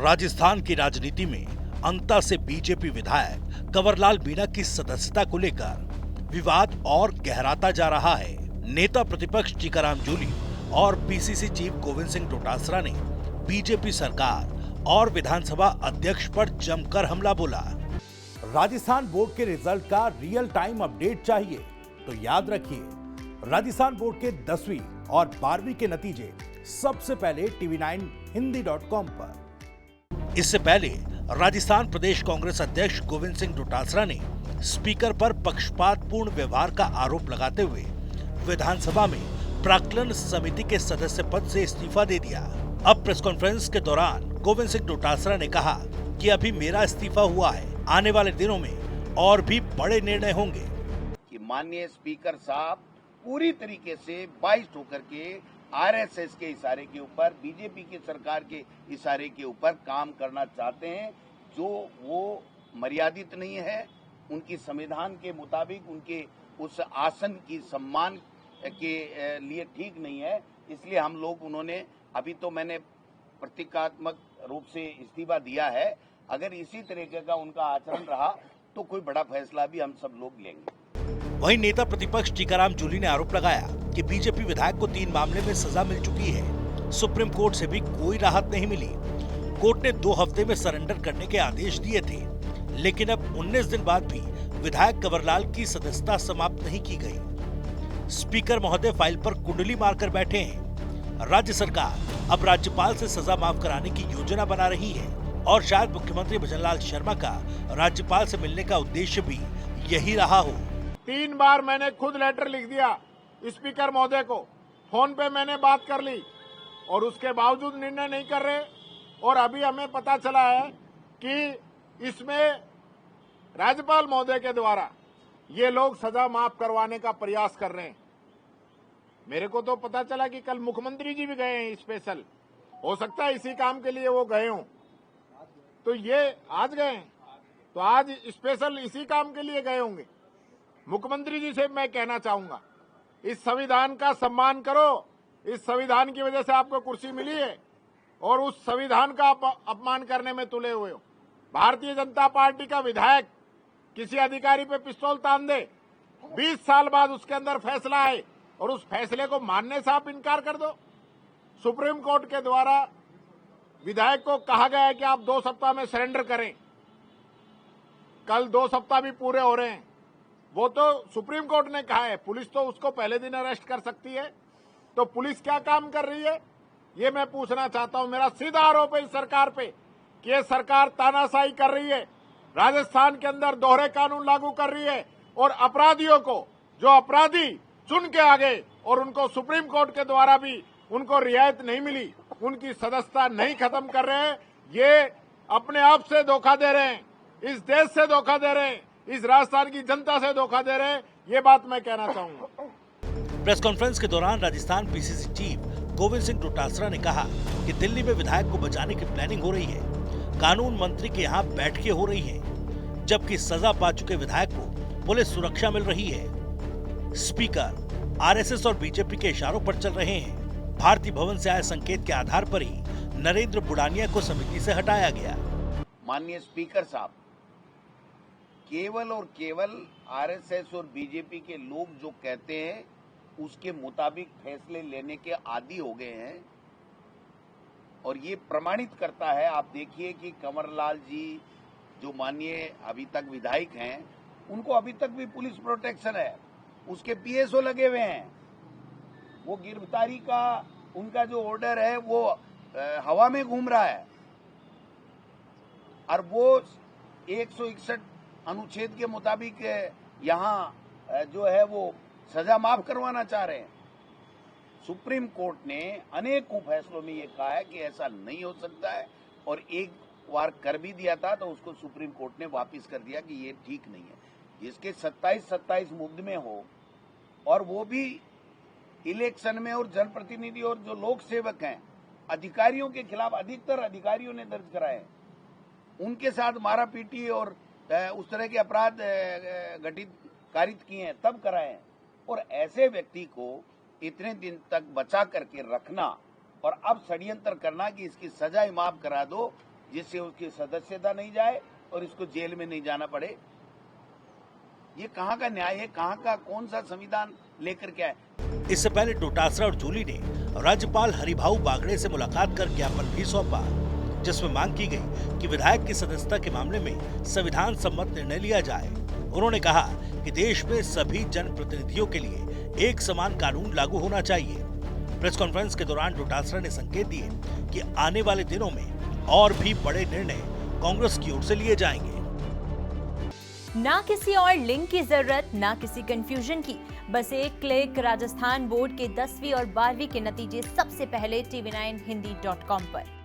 राजस्थान की राजनीति में अंता से बीजेपी विधायक कंवरलाल मीणा की सदस्यता को लेकर विवाद और गहराता जा रहा है। नेता प्रतिपक्ष टीकाराम जूली और पीसीसी चीफ गोविंद सिंह डोटासरा ने बीजेपी सरकार और विधानसभा अध्यक्ष पर जमकर हमला बोला। राजस्थान बोर्ड के रिजल्ट का रियल टाइम अपडेट चाहिए तो याद रखिए, राजस्थान बोर्ड के 10वीं और 12वीं के नतीजे सबसे पहले tv9hindi.com पर। इससे पहले राजस्थान प्रदेश कांग्रेस अध्यक्ष गोविंद सिंह डोटासरा ने स्पीकर पर पक्षपातपूर्ण व्यवहार का आरोप लगाते हुए विधानसभा में प्राक्कलन समिति के सदस्य पद से इस्तीफा दे दिया। अब प्रेस कॉन्फ्रेंस के दौरान गोविंद सिंह डोटासरा ने कहा कि अभी मेरा इस्तीफा हुआ है, आने वाले दिनों में और भी बड़े निर्णय होंगे। कि माननीय स्पीकर साहब पूरी तरीके से बाइज्ड होकर के आरएसएस के इशारे के ऊपर, बीजेपी की सरकार के इशारे के ऊपर काम करना चाहते हैं, जो वो मर्यादित नहीं है, उनकी संविधान के मुताबिक उनके उस आसन की सम्मान के लिए ठीक नहीं है। इसलिए हम लोग उन्होंने अभी तो मैंने प्रतीकात्मक रूप से इस्तीफा दिया है। अगर इसी तरीके का उनका आचरण रहा तो कोई बड़ा फैसला भी हम सब लोग लेंगे। वहीं नेता प्रतिपक्ष टीकाराम जूली ने आरोप लगाया कि बीजेपी विधायक को 3 मामले में सजा मिल चुकी है। सुप्रीम कोर्ट से भी कोई राहत नहीं मिली। कोर्ट ने 2 हफ्ते में सरेंडर करने के आदेश दिए थे, लेकिन अब 19 दिन बाद भी विधायक कंवरलाल की सदस्यता समाप्त नहीं की गई। स्पीकर महोदय फाइल पर कुंडली मारकर बैठे हैं। राज्य सरकार अब राज्यपाल से सजा माफ कराने की योजना बना रही है और शायद मुख्यमंत्री भजनलाल शर्मा का राज्यपाल से मिलने का उद्देश्य भी यही रहा हो। 3 बार मैंने खुद लेटर लिख दिया स्पीकर महोदय को, फोन पे मैंने बात कर ली और उसके बावजूद निर्णय नहीं कर रहे। और अभी हमें पता चला है कि इसमें राज्यपाल महोदय के द्वारा ये लोग सजा माफ करवाने का प्रयास कर रहे हैं। मेरे को तो पता चला कि कल मुख्यमंत्री जी भी गए हैं स्पेशल, हो सकता है इसी काम के लिए वो गए हों, तो ये आज गए हैं, तो आज स्पेशल इसी काम के लिए गए होंगे। मुख्यमंत्री जी से मैं कहना चाहूंगा, इस संविधान का सम्मान करो। इस संविधान की वजह से आपको कुर्सी मिली है और उस संविधान का अपमान करने में तुले हुए हो। भारतीय जनता पार्टी का विधायक किसी अधिकारी पे पिस्तौल तान दे, 20 साल बाद उसके अंदर फैसला आए और उस फैसले को मानने से आप इनकार कर दो। सुप्रीम कोर्ट के द्वारा विधायक को कहा गया है कि आप 2 सप्ताह में सरेंडर करें। कल 2 सप्ताह भी पूरे हो रहे हैं। वो तो सुप्रीम कोर्ट ने कहा है, पुलिस तो उसको पहले दिन अरेस्ट कर सकती है। तो पुलिस क्या काम कर रही है, ये मैं पूछना चाहता हूं। मेरा सीधा आरोप है इस सरकार पे कि ये सरकार तानाशाही कर रही है, राजस्थान के अंदर दोहरे कानून लागू कर रही है और अपराधियों को, जो अपराधी चुन के आ गए और उनको सुप्रीम कोर्ट के द्वारा भी उनको रियायत नहीं मिली, उनकी सदस्यता नहीं खत्म कर रहे हैं। ये अपने आप से धोखा दे रहे हैं, इस देश से धोखा दे रहे हैं, इस राजस्थान की जनता से धोखा दे रहे हैं। ये बात मैं कहना चाहूंगा। प्रेस कॉन्फ्रेंस के दौरान राजस्थान पीसीसी चीफ गोविंद सिंह डोटासरा ने कहा कि दिल्ली में विधायक को बचाने की प्लानिंग हो रही है, कानून मंत्री के यहाँ बैठकें हो रही हैं, जबकि सजा पा चुके विधायक को पुलिस सुरक्षा मिल रही है। स्पीकर आरएसएस और बीजेपी के इशारों पर चल रहे हैं। भारतीय भवन से आए संकेत के आधार पर ही नरेंद्र बुडानिया को समिति से हटाया गया। माननीय स्पीकर साहब केवल और केवल आरएसएस और बीजेपी के लोग जो कहते हैं उसके मुताबिक फैसले लेने के आदी हो गए हैं और ये प्रमाणित करता है। आप देखिए कि कंवरलाल जी जो माननीय अभी तक विधायक हैं, उनको अभी तक भी पुलिस प्रोटेक्शन है, उसके पीएसओ लगे हुए हैं। वो गिरफ्तारी का उनका जो ऑर्डर है वो हवा में घूम रहा है और वो 161 अनुच्छेद के मुताबिक यहाँ जो है वो सजा माफ करवाना चाह रहे हैं। सुप्रीम कोर्ट ने अनेकों फैसलों में ये कहा है कि ऐसा नहीं हो सकता है और एक बार कर भी दिया था तो उसको सुप्रीम कोर्ट ने वापस कर दिया कि ये ठीक नहीं है। जिसके 27 मुकदमे हो और वो भी इलेक्शन में और जनप्रतिनिधि और जो लोक सेवक हैं, अधिकारियों के खिलाफ अधिकतर अधिकारियों ने दर्ज कराए, उनके साथ मारापीटी और उस तरह के अपराध कारित किए हैं तब कराए हैं। और ऐसे व्यक्ति को इतने दिन तक बचा करके रखना और अब षड्यंत्र करना कि इसकी सजा माफ करा दो, जिससे उसकी सदस्यता नहीं जाए और इसको जेल में नहीं जाना पड़े। ये कहाँ का न्याय है, कहाँ का कौन सा संविधान लेकर के आए? इससे पहले डोटासरा और जूली ने राज्यपाल हरिभाऊ बागड़े से मुलाकात कर ज्ञापन भी सौंपा, जिसमें मांग की गई कि विधायक की सदस्यता के मामले में संविधान सम्मत निर्णय लिया जाए। उन्होंने कहा कि देश में सभी जनप्रतिनिधियों के लिए एक समान कानून लागू होना चाहिए। प्रेस कॉन्फ्रेंस के दौरान डोटासरा ने संकेत दिए कि आने वाले दिनों में और भी बड़े निर्णय कांग्रेस की ओर से लिए जाएंगे। ना किसी और लिंक की जरूरत, ना किसी कंफ्यूजन की, बस एक क्लिक। राजस्थान बोर्ड के 10वीं और 12वीं के नतीजे सबसे पहले tv9hindi.com पर।